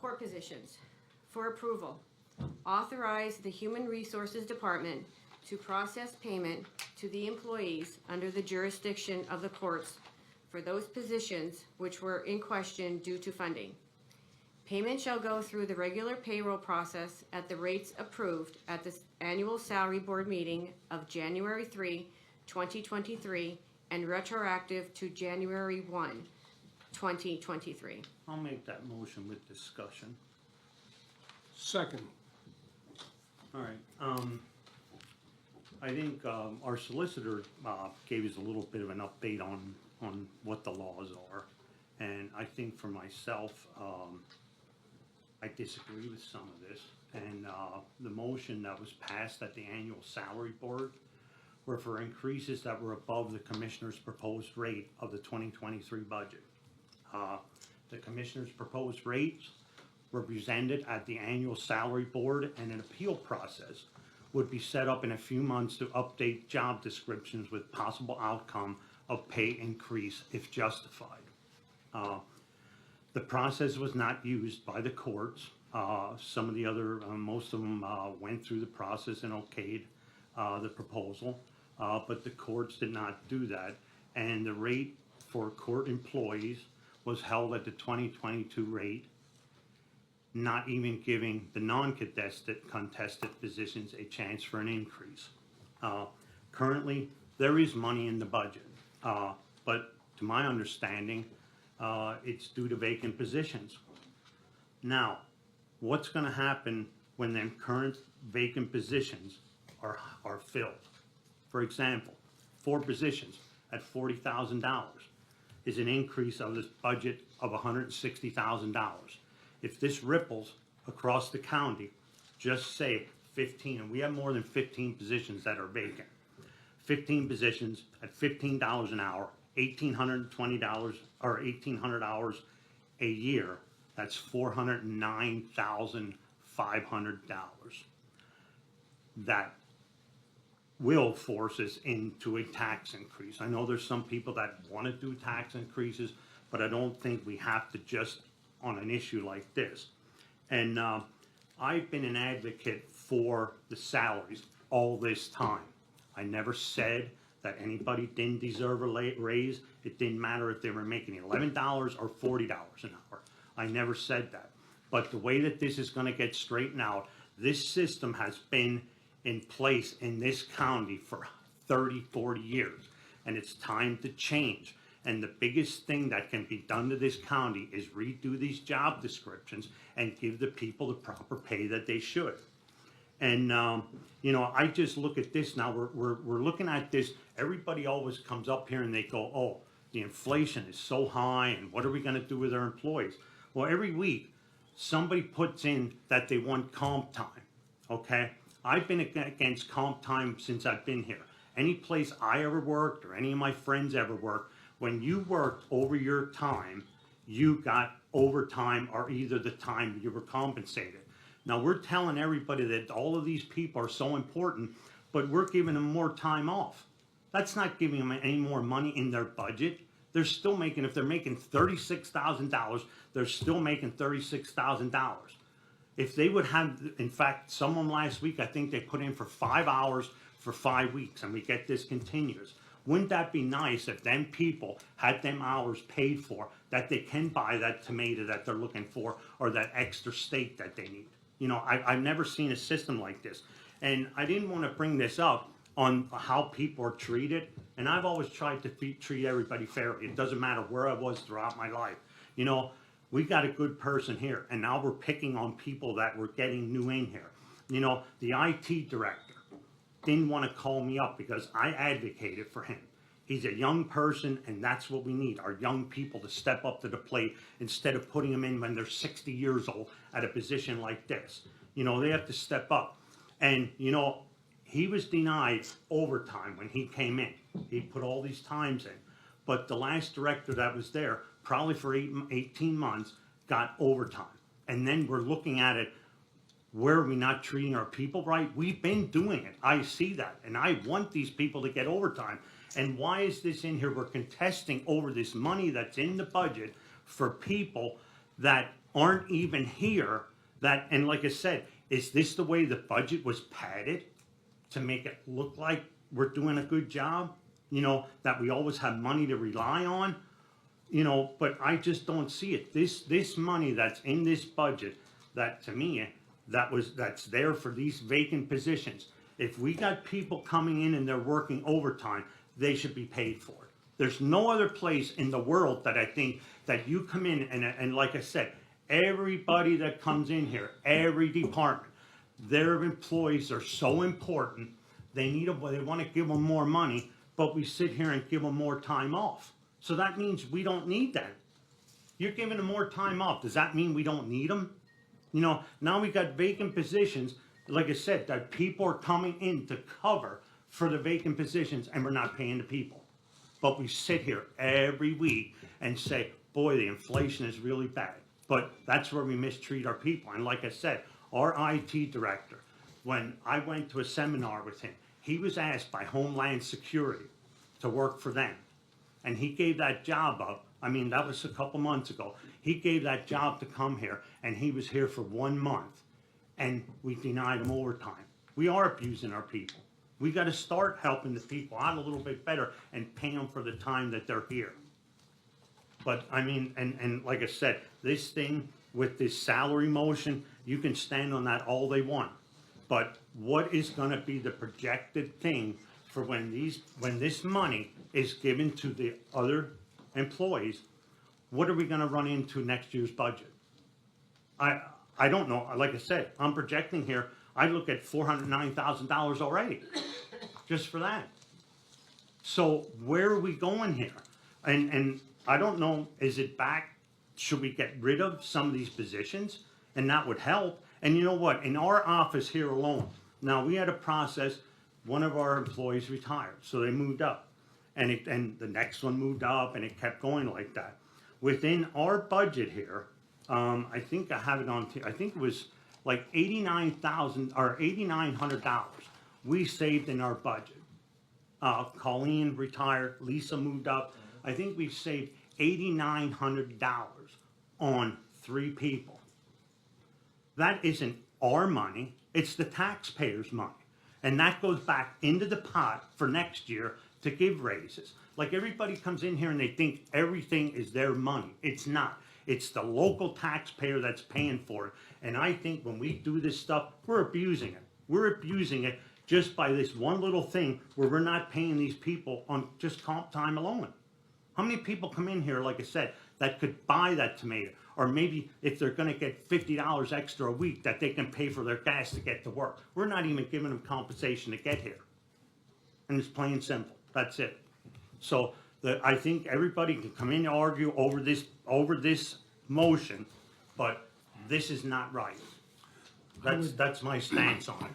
court positions. For approval, authorize the Human Resources Department to process payment to the employees under the jurisdiction of the courts for those positions which were in question due to funding. Payment shall go through the regular payroll process at the rates approved at the annual salary board meeting of January 3, 2023, and retroactive to January 1, 2023. I'll make that motion with discussion. Second. All right, I think, our solicitor, gave us a little bit of an update on what the laws are. And I think for myself, I disagree with some of this. And, the motion that was passed at the annual salary board were for increases that were above the commissioner's proposed rate of the 2023 budget. The commissioner's proposed rates were presented at the annual salary board, and an appeal process would be set up in a few months to update job descriptions with possible outcome of pay increase if justified. The process was not used by the courts. Some of the other, most of them went through the process and okayed the proposal, but the courts did not do that. And the rate for court employees was held at the 2022 rate, not even giving the non-contested positions a chance for an increase. Currently, there is money in the budget, but to my understanding, it's due to vacant positions. Now, what's going to happen when them current vacant positions are filled? For example, 4 positions at $40,000 is an increase of this budget of $160,000. If this ripples across the county, just say 15, and we have more than 15 positions that are vacant. 15 positions at $15 an hour, $1,820 or 1,800 hours a year. That's $409,500. That will force us into a tax increase. I know there's some people that want to do tax increases, but I don't think we have to just on an issue like this. And I've been an advocate for the salaries all this time. I never said that anybody didn't deserve a raise. It didn't matter if they were making $11 or $40 an hour. I never said that. But the way that this is going to get straightened out, this system has been in place in this county for 30, 40 years, and it's time to change. And the biggest thing that can be done to this county is redo these job descriptions and give the people the proper pay that they should. And, you know, I just look at this now, we're looking at this, everybody always comes up here and they go, oh, the inflation is so high and what are we gonna do with our employees? Well, every week, somebody puts in that they want comp time, okay? I've been against comp time since I've been here. Any place I ever worked or any of my friends ever worked, when you worked over your time, you got overtime or either the time you were compensated. Now we're telling everybody that all of these people are so important, but we're giving them more time off. That's not giving them any more money in their budget. They're still making, if they're making $36,000, they're still making $36,000. If they would have, in fact, someone last week, I think they put in for 5 hours for 5 weeks, and we get this continuous. Wouldn't that be nice if them people had them hours paid for, that they can buy that tomato that they're looking for or that extra steak that they need? You know, I've never seen a system like this. And I didn't want to bring this up on how people are treated. And I've always tried to treat everybody fairly. It doesn't matter where I was throughout my life. You know, we got a good person here, and now we're picking on people that we're getting new in here. You know, the IT director didn't want to call me up because I advocated for him. He's a young person, and that's what we need, our young people to step up to the plate instead of putting them in when they're 60 years old at a position like this. You know, they have to step up. And, you know, he was denied overtime when he came in. He put all these times in. But the last director that was there, probably for 18 months, got overtime. And then we're looking at it, where are we not treating our people right? We've been doing it. I see that. And I want these people to get overtime. And why is this in here? We're contesting over this money that's in the budget for people that aren't even here that, and like I said, is this the way the budget was padded to make it look like we're doing a good job? You know, that we always have money to rely on? You know, but I just don't see it. This money that's in this budget, that to me, that's there for these vacant positions. If we got people coming in and they're working overtime, they should be paid for it. There's no other place in the world that I think that you come in and like I said, everybody that comes in here, every department, their employees are so important. They want to give them more money, but we sit here and give them more time off. So that means we don't need that. You're giving them more time off. Does that mean we don't need them? You know, now we got vacant positions, like I said, that people are coming in to cover for the vacant positions and we're not paying the people. But we sit here every week and say, boy, the inflation is really bad. But that's where we mistreat our people. And like I said, our IT director, when I went to a seminar with him, he was asked by Homeland Security to work for them. And he gave that job up. I mean, that was a couple months ago. He gave that job to come here, and he was here for 1 month, and we denied him overtime. We are abusing our people. We got to start helping the people out a little bit better and pay them for the time that they're here. But I mean, and like I said, this thing with this salary motion, you can stand on that all they want. But what is going to be the projected thing for when this money is given to the other employees? What are we going to run into next year's budget? I don't know. Like I said, I'm projecting here. I look at $409,000 already, just for that. So where are we going here? And I don't know. Is it back? Should we get rid of some of these positions? And that would help. And you know what? In our office here alone, now we had a process. One of our employees retired, so they moved up, and the next one moved up, and it kept going like that. Within our budget here, I think I have it on. I think it was like $89,000 or $8,900 we saved in our budget. Colleen retired, Lisa moved up. I think we saved $8,900 on 3 people. That isn't our money, it's the taxpayers' money. And that goes back into the pot for next year to give raises. Like everybody comes in here and they think everything is their money. It's not. It's the local taxpayer that's paying for it. And I think when we do this stuff, we're abusing it. We're abusing it just by this one little thing where we're not paying these people on just comp time alone. How many people come in here, like I said, that could buy that tomato? Or maybe if they're going to get $50 extra a week, that they can pay for their gas to get to work. We're not even giving them compensation to get here. And it's plain simple. That's it. So I think everybody can come in and argue over this motion, but this is not right. That's my stance on it.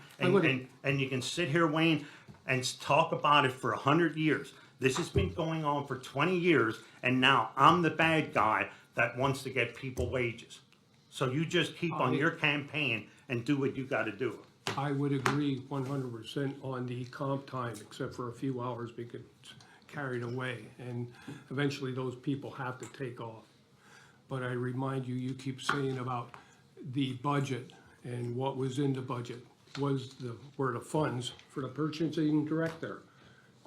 And you can sit here, Wayne, and talk about it for 100 years. This has been going on for 20 years, and now I'm the bad guy that wants to get people wages. So you just keep on your campaign and do what you got to do. I would agree 100% on the comp time, except for a few hours because it's carried away, and eventually those people have to take off. But I remind you, you keep saying about the budget, and what was in the budget were the funds for the purchasing director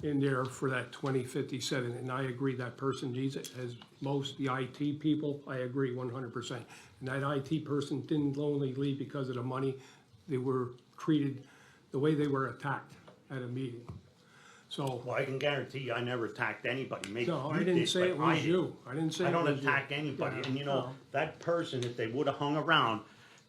in there for that 2057, and I agree that person needs it, as most the IT people, I agree 100%. And that IT person didn't only leave because of the money, they were treated the way they were attacked at a meeting. So, Well, I can guarantee you I never attacked anybody. Maybe no, you I didn't did, say but it was didn't. you. I didn't say I it don't was you. attack anybody. Yeah, And you know, no. that person, if they would have hung around,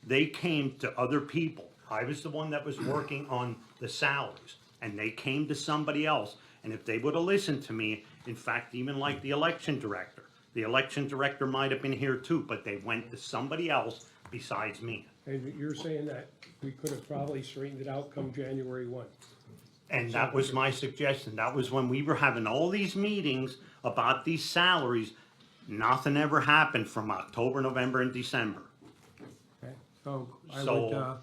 they came to other people. I was the one that was working on the salaries, and they came to somebody else. And if they would have listened to me, in fact, even like the election director might have been here too, but they went to somebody else besides me. And you're saying that we could have probably straightened it out come January 1. And that was my suggestion. That was when we were having all these meetings about these salaries. Nothing ever happened from October, November, and December. Okay, so I So- would,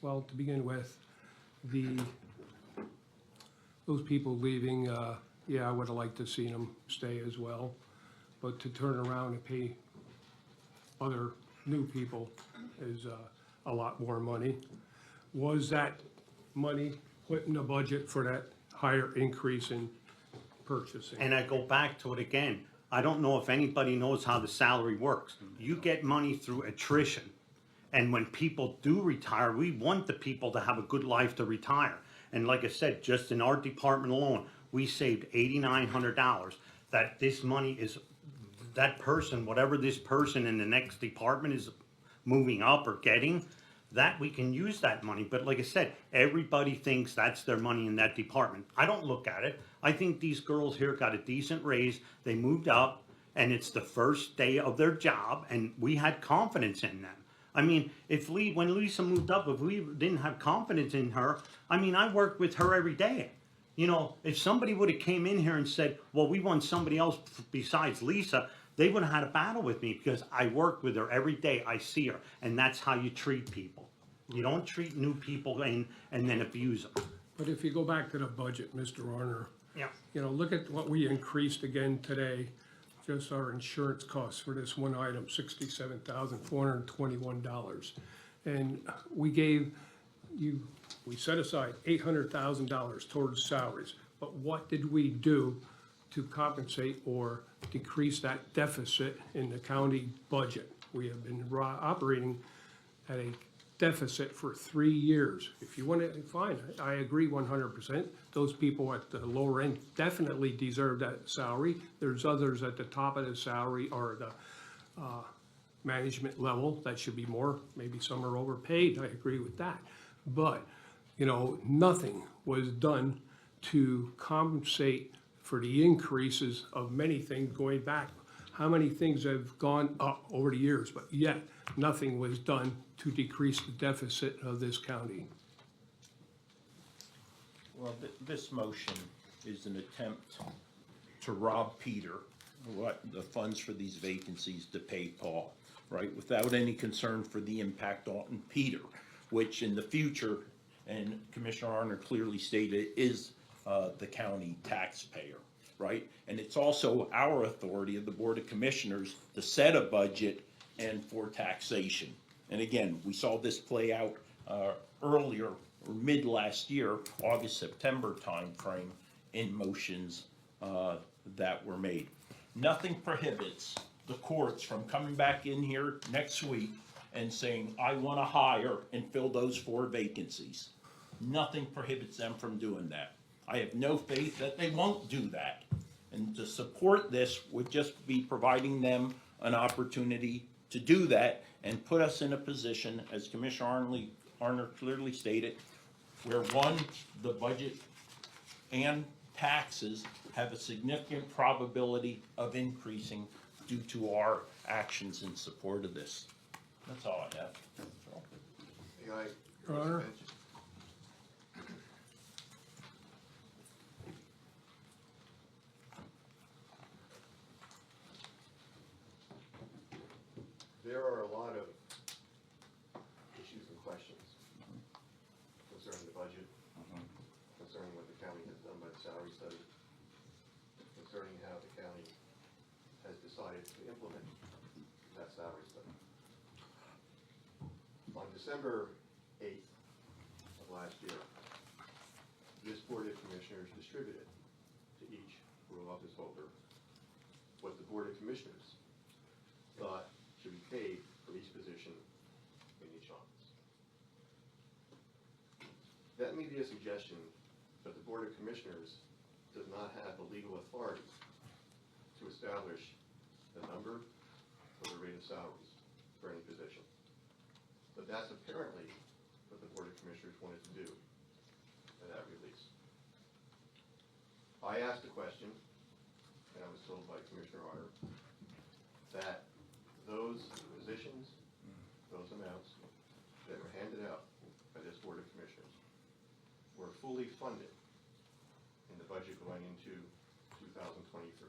well, to begin with, those people leaving, yeah, I would have liked to see them stay as well. But to turn around and pay other new people is a lot more money. Was that money put in the budget for that higher increase in purchasing? And I go back to it again. I don't know if anybody knows how the salary works. You get money through attrition. And when people do retire, we want the people to have a good life to retire. And like I said, just in our department alone, we saved $8,900. That this money is, that person, whatever this person in the next department is moving up or getting, that we can use that money. But like I said, everybody thinks that's their money in that department. I don't look at it. I think these girls here got a decent raise. They moved up, and it's the first day of their job, and we had confidence in them. I mean, when Lisa moved up, if we didn't have confidence in her, I mean, I worked with her every day. You know, if somebody would have came in here and said, well, we want somebody else besides Lisa, they would have had a battle with me because I work with her every day. I see her, and that's how you treat people. You don't treat new people and then abuse them. But if you go back to the budget, Mr. Arner, Yeah. you know, look at what we increased again today. Just our insurance costs for this one item, $67,421. And we gave you, we set aside $800,000 towards salaries. But what did we do to compensate or decrease that deficit in the county budget? We have been operating at a deficit for 3 years. If you want to, fine, I agree 100%. Those people at the lower end definitely deserve that salary. There's others at the top of the salary or the management level that should be more, maybe some are overpaid, I agree with that. But, you know, nothing was done to compensate for the increases of many things going back. How many things have gone up over the years, but yet nothing was done to decrease the deficit of this county. Well, this motion is an attempt to rob Peter what the funds for these vacancies to pay Paul, right? Without any concern for the impact on Peter, which in the future, and Commissioner Arner clearly stated, is the county taxpayer, right? And it's also our authority of the Board of Commissioners to set a budget and for taxation. And again, we saw this play out earlier, or mid last year, August, September timeframe, in motions that were made. Nothing prohibits the courts from coming back in here next week and saying, I want to hire and fill those 4 vacancies. Nothing prohibits them from doing that. I have no faith that they won't do that. And to support this would just be providing them an opportunity to do that and put us in a position, as Commissioner Arner clearly stated, where one, the budget and taxes have a significant probability of increasing due to our actions in support of this. That's all I have. Your Honor? There are a lot of issues and questions concerning the budget, concerning what the county has done by the salary study, concerning how the county has decided to implement that salary study. On December 8th of last year, this Board of Commissioners distributed to each rural office holder what the Board of Commissioners thought should be paid for each position in each office. That may be a suggestion, but the Board of Commissioners does not have the legal authority to establish the number or the rate of salaries for any position. But that's apparently what the Board of Commissioners wanted to do in that release. I asked a question, and I was told by Commissioner Arner that those positions, those amounts that were handed out by this Board of Commissioners were fully funded in the budget going into 2023.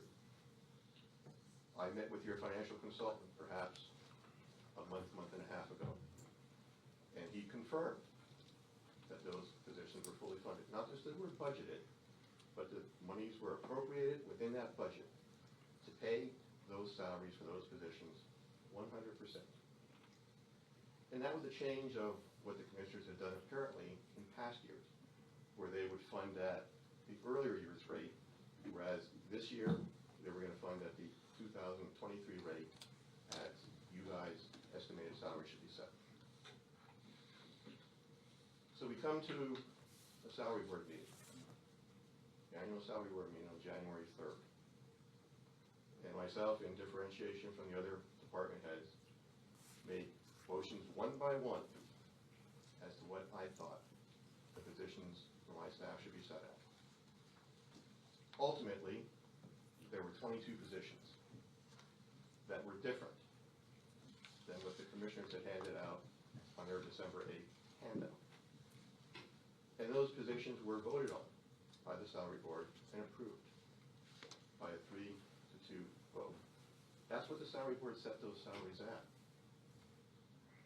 I met with your financial consultant perhaps a month and a half ago, and he confirmed that those positions were fully funded. Not just that were budgeted, but the monies were appropriated within that budget to pay those salaries for those positions 100%. And that was a change of what the commissioners had done apparently in past years, where they would fund at the earlier year's rate, whereas this year, they were gonna fund at the 2023 rate as you guys estimated salary should be set. So we come to a salary board meeting, the annual salary board meeting on January 3rd. And myself, in differentiation from the other department heads, made motions one by one as to what I thought the positions for my staff should be set at. Ultimately, there were 22 positions that were different than what the commissioners had handed out on their December 8th handout. And those positions were voted on by the salary board and approved by a 3-2 vote. That's what the salary board set those salaries at.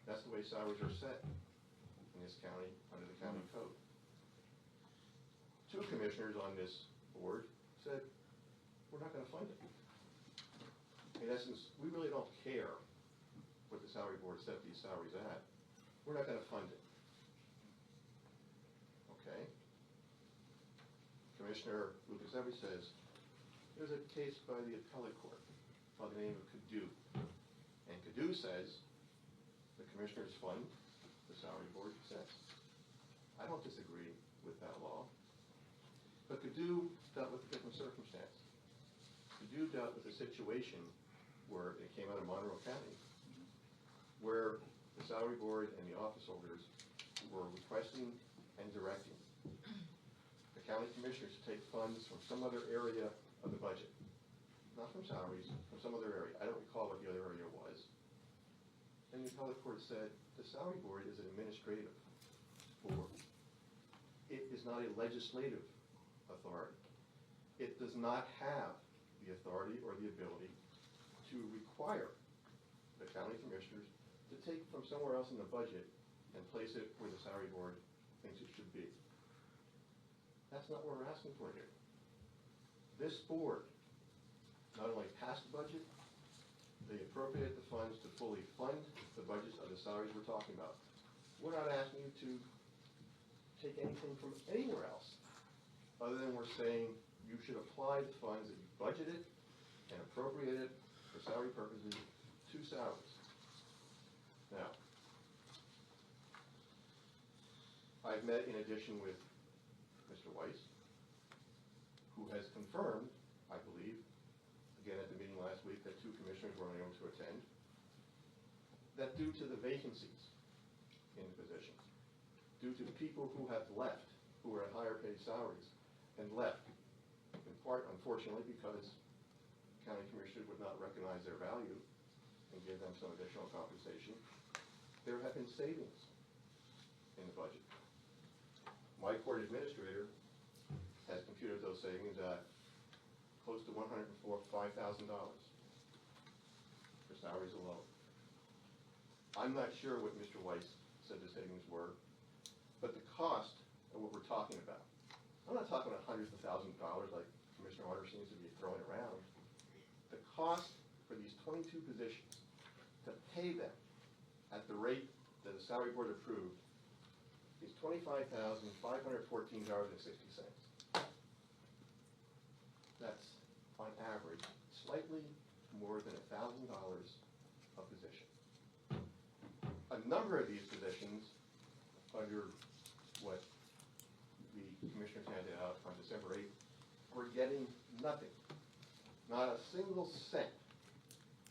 That's the way salaries are set in this county under the county code. 2 commissioners on this board said, we're not gonna fund it. In essence, we really don't care what the salary board set these salaries at. We're not gonna fund it. Okay? Commissioner Lucas Every says, there's a case by the appellate court by the name of Cadu. And Cadu says, the commissioners fund, the salary board sets. I don't disagree with that law. But Cadu dealt with a different circumstance. Cadu dealt with a situation where it came out of Monroe County, where the salary board and the office holders were requesting and directing the county commissioners to take funds from some other area of the budget. Not from salaries, from some other area. I don't recall what the other area was. And the appellate court said, the salary board is an administrative board. It is not a legislative authority. It does not have the authority or the ability to require the county commissioners to take from somewhere else in the budget and place it where the salary board thinks it should be. That's not what we're asking for here. This board not only passed the budget, they appropriated the funds to fully fund the budgets of the salaries we're talking about. We're not asking you to take anything from anywhere else, other than we're saying you should apply the funds that you budgeted and appropriated for salary purposes to salaries. Now, I've met in addition with Mr. Weiss, who has confirmed, I believe, again at the meeting last week, that 2 commissioners were unable to attend, that due to the vacancies in the positions, due to the people who have left, who were at higher paid salaries, and left, in part, unfortunately, because county commissioners would not recognize their value and give them some additional compensation, there have been savings in the budget. My court administrator has computed those savings at close to $105,000 for salaries alone. I'm not sure what Mr. Weiss said the savings were, but the cost of what we're talking about, I'm not talking about hundreds of thousands of dollars like Commissioner Arter seems to be throwing around. The cost for these 22 positions, to pay them at the rate that the salary board approved, is $25,514.60. That's, on average, slightly more than $1,000 a position. A number of these positions, under what the commissioners handed out on December 8th, were getting nothing. Not a single cent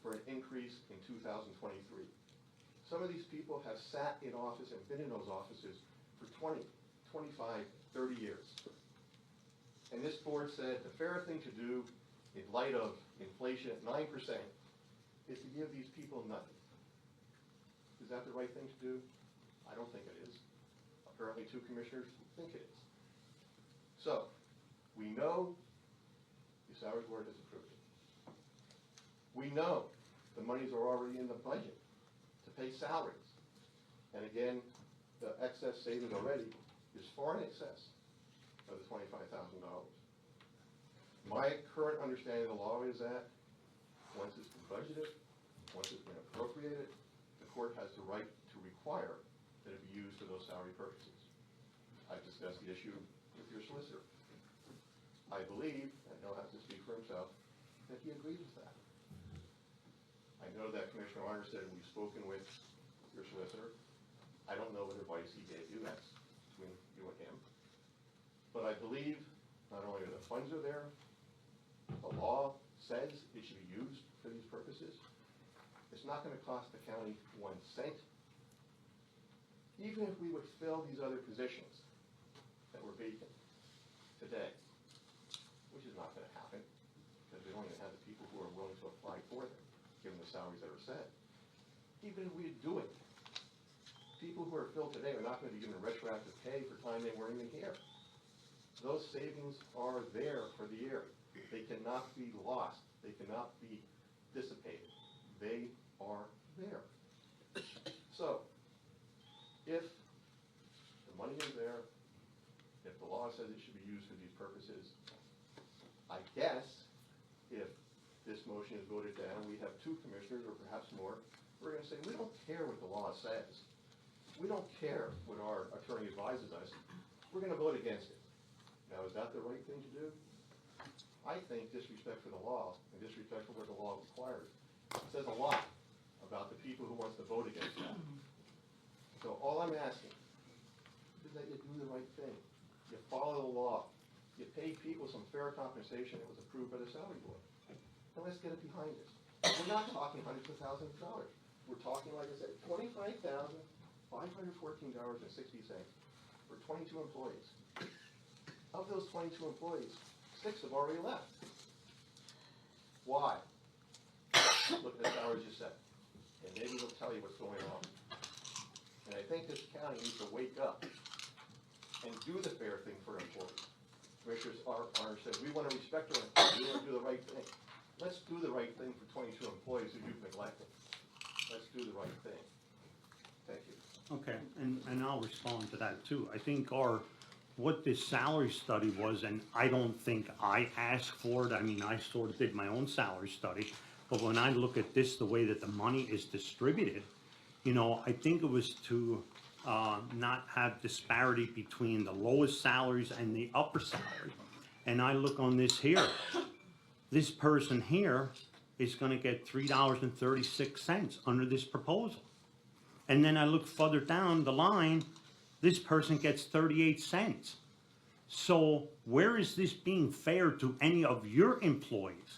for an increase in 2023. Some of these people have sat in office and been in those offices for 20, 25, 30 years. And this board said the fair thing to do in light of inflation at 9% is to give these people nothing. Is that the right thing to do? I don't think it is. Apparently 2 commissioners think it is. So, we know the salary board has approved it. We know the monies are already in the budget to pay salaries. And again, the excess savings already is far in excess of the $25,000. My current understanding of the law is that once it's been budgeted once it's been appropriated, the court has the right to require that it be used for those salary purposes. I've discussed the issue with your solicitor. I believe, and he'll have to speak for himself, that he agrees with that. I know that Commissioner Arner said we've spoken with your solicitor. I don't know what advice he gave you, that's between you and him. But I believe not only are the funds are there, the law says it should be used for these purposes. It's not gonna cost the county 1 cent. Even if we would fill these other positions that were vacant today, which is not gonna happen, because we don't even have the people who are willing to apply for them, given the salaries that are set. Even if we do it, people who are filled today are not gonna be given retroactive pay for time they weren't even here. Those savings are there for the year. They cannot be lost. They cannot be dissipated. They are there. So, if the money is there, if the law says it should be used for these purposes, I guess if this motion is voted down, we have 2 commissioners or perhaps more, we're gonna say, we don't care what the law says. We don't care what our attorney advises us. We're gonna vote against it. Now, is that the right thing to do? I think disrespect for the law and disrespect for what the law requires says a lot about the people who wants to vote against that. So all I'm asking is that you do the right thing. You follow the law. You pay people some fair compensation that was approved by the salary board. And let's get it behind us. We're not talking hundreds of thousands of dollars. We're talking, like I said, $25,514.60 for 22 employees. Of those 22 employees, 6 have already left. Why? Look at the salaries you set, and maybe they'll tell you what's going on. And I think this county needs to wake up and do the fair thing for employees. Commissioner Arner said, we want to respect our employees, we want to do the right thing. Let's do the right thing for 22 employees who you've neglected. Let's do the right thing. Thank you. Okay, and I'll respond to that too. I think what this salary study was, and I don't think I asked for it, I mean, I sort of did my own salary study, but when I look at this, the way that the money is distributed, you know, I think it was to not have disparity between the lowest salaries and the upper salary. And I look on this here, this person here is gonna get $3.36 under this proposal. And then I look further down the line, this person gets 38 cents. So where is this being fair to any of your employees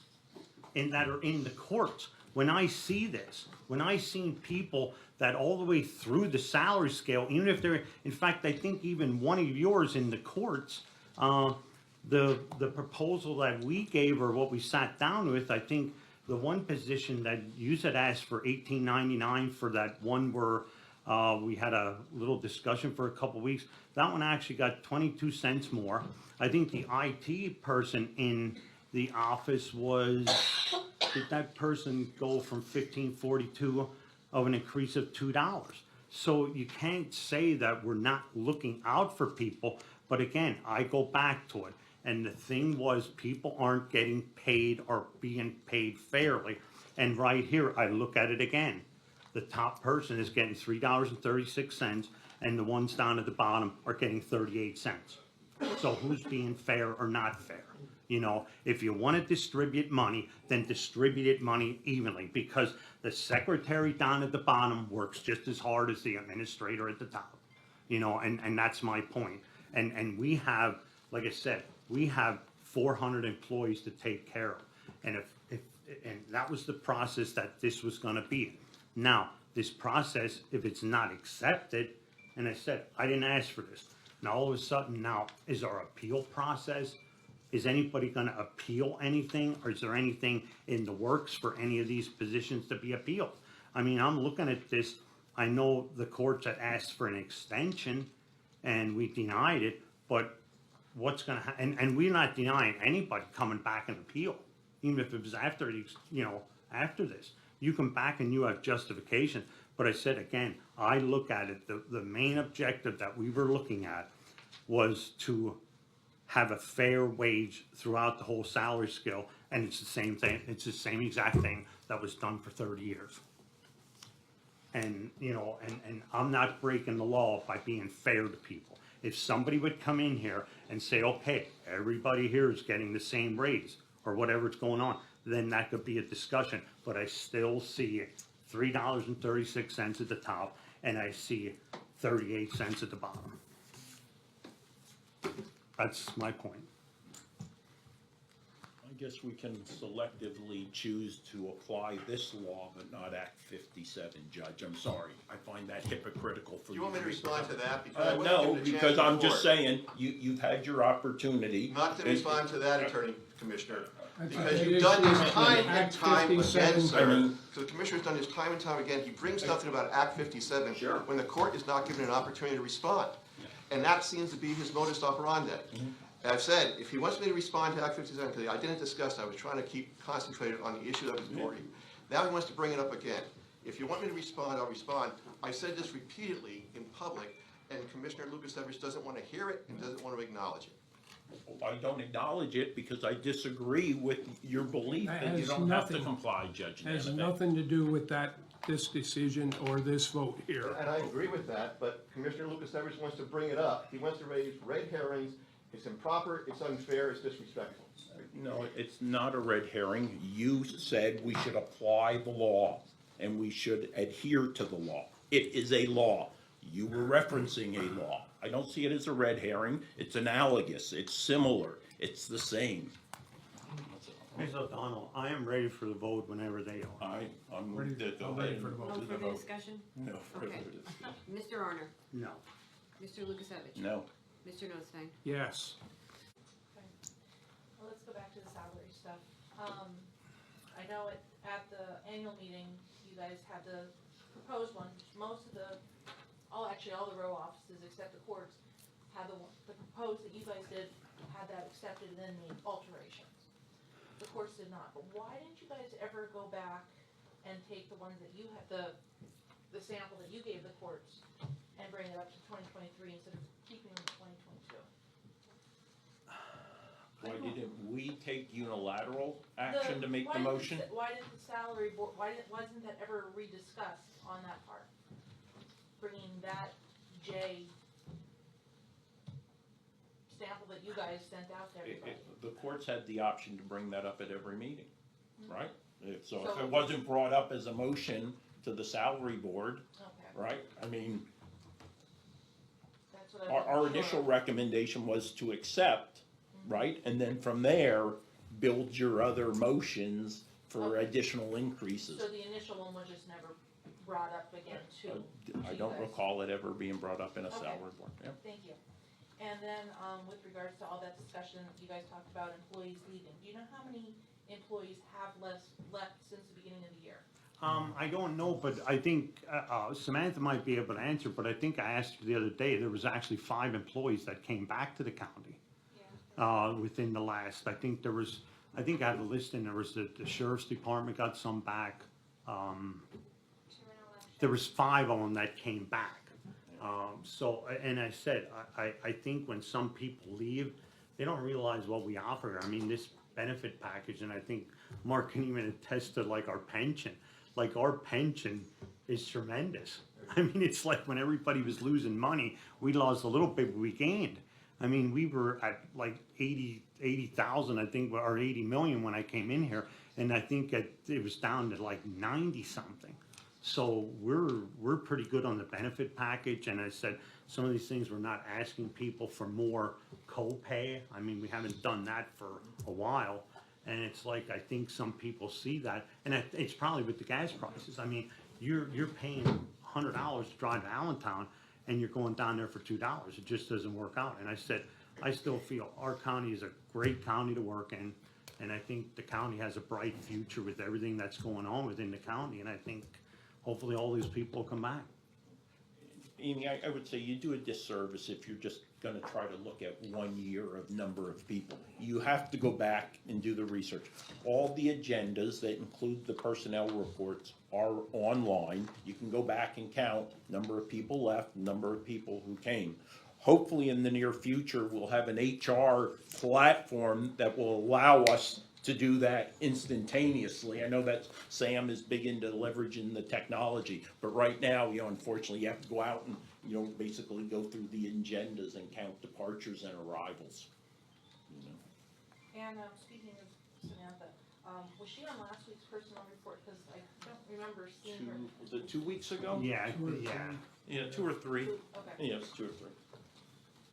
that are in the courts? When I see this, when I see people that all the way through the salary scale, even if they're, in fact, I think even one of yours in the courts, the proposal that we gave or what we sat down with, I think the one position that you had asked for $18.99 for that one where we had a little discussion for a couple weeks. That one actually got 22 cents more. I think the IT person in the office was, did that person go from $15.42 of an increase of $2? So you can't say that we're not looking out for people, but again, I go back to it. And the thing was, people aren't getting paid or being paid fairly. And right here, I look at it again. The top person is getting $3.36, and the ones down at the bottom are getting 38 cents. So who's being fair or not fair? You know, if you want to distribute money, then distribute it money evenly, because the secretary down at the bottom works just as hard as the administrator at the top. You know, and that's my point. And we have, like I said, we have 400 employees to take care of. And and that was the process that this was gonna be. Now, this process, if it's not accepted, and I said, I didn't ask for this. Now, all of a sudden, now, is our appeal process, is anybody gonna appeal anything? Or is there anything in the works for any of these positions to be appealed? I mean, I'm looking at this, I know the courts had asked for an extension, and we denied it, but what's gonna happen? And we're not denying anybody coming back and appeal, even if it was after these, you know, after this. You come back and you have justification. But I said again, I look at it, the main objective that we were looking at was to have a fair wage throughout the whole salary scale, and it's the same thing, it's the same exact thing that was done for 30 years. And, you know, and I'm not breaking the law by being fair to people. If somebody would come in here and say, okay, everybody here is getting the same raise, or whatever's going on, then that could be a discussion. But I still see $3.36 at the top, and I see 38 cents at the bottom. That's my point. I guess we can selectively choose to apply this law but not Act 57, Judge. I'm sorry. I find that hypocritical for Do you. you want me to respond to that? Because I wasn't No, given a chance because I'm just before. saying, you've had your opportunity. Not to respond to that, Attorney Commissioner, That's because okay. you've done this It's time and Act time again, 57. sir. I mean- So the Commissioner's done this time and time again. He brings something about Act 57 Sure. when the court is not given an opportunity to respond. And that seems to be his modus operandi. I've said, if he wants me to respond to Act 57, because I didn't discuss, I was trying to keep concentrated on the issue that was before you. Now he wants to bring it up again. If you want me to respond, I'll respond. I said this repeatedly in public, and Commissioner Lucas Evers doesn't want to hear it and doesn't want to acknowledge it. I don't acknowledge it because I disagree with your belief That that you has don't have to nothing- comply, Judge Has Namath. nothing to do with this decision or this vote here. And I agree with that, but Commissioner Lucas Evers wants to bring it up. He wants to raise red herrings. It's improper, it's unfair, it's disrespectful. No, it's not a red herring. You said we should apply the law and we should adhere to the law. It is a law. You were referencing a law. I don't see it as a red herring. It's analogous, it's similar, it's the same. Ms. O'Donnell, I am ready for the vote whenever they are. I'm Ready- ready to go I'm ready ahead for the and vote. No do the further vote. discussion? No further Okay. discussion. Mr. Arner, No. Mr. Lukasevich? No. Mr. Notstein? Yes. Well, let's go back to the salary stuff. I know at the annual meeting, you guys had the proposed one, most of the, all the row offices except the courts had the proposed that you guys did, had that accepted and then the alterations. The courts did not, but why didn't you guys ever go back and take the ones that you had, the sample that you gave the courts and bring it up to 2023 instead of keeping them in 2022? Why didn't we take unilateral action to make the why didn't motion? Why didn't the salary board, wasn't that ever rediscussed on that part? Bringing that J sample that you guys sent out to everybody? The courts had the option to bring that up at every meeting, right? So if So- it wasn't brought up as a motion to the salary board, Okay, right? I mean, that's what I our wasn't sure. initial recommendation was to accept, right? And then from there, build your other motions for Okay. additional increases. So the initial one was just never brought up again too? I you don't guys. recall it ever being brought up in a Okay. salary board, yeah. Thank you. And then, with regards to all that discussion, you guys talked about employees leaving. Do you know how many employees have left since the beginning of the year? I don't know, but I think Samantha might be able to answer, but I think I asked you the other day, there was actually 5 employees that came back to the county within the last, I think I had a list and there was the sheriff's department got some back. There was 5 of them that came back. So, and I said, I think when some people leave, they don't realize what we offer. I mean, this benefit package, and I think Mark can even attest to like our pension. Like our pension is tremendous. I mean, it's like when everybody was losing money, we lost a little bit, but we gained. I mean, we were at like 80,000, I think, or 80 million when I came in here, and I think it was down to like 90 something. So we're pretty good on the benefit package, and I said, some of these things, we're not asking people for more co-pay. I mean, we haven't done that for a while, and it's like, I think some people see that, and it's probably with the gas prices. I mean, you're paying $100 to drive to Allentown, and you're going down there for $2. It just doesn't work out. And I said, I still feel our county is a great county to work in, and I think the county has a bright future with everything that's going on within the county, and I think hopefully all these people will come back. Amy, I would say you do a disservice if you're just gonna try to look at 1 year of number of people. You have to go back and do the research. All the agendas that include the personnel reports are online. You can go back and count number of people left, number of people who came. Hopefully in the near future, we'll have an HR platform that will allow us to do that instantaneously. I know that Sam is big into leveraging the technology, but right now, unfortunately, you have to go out and, basically go through the agendas and count departures and arrivals. And, speaking of Samantha, was she on last week's personnel report? Cause I don't remember seeing her. Was it 2 weeks ago? Yeah, yeah. Yeah, 2 or 3. Okay. Yes, 2 or 3.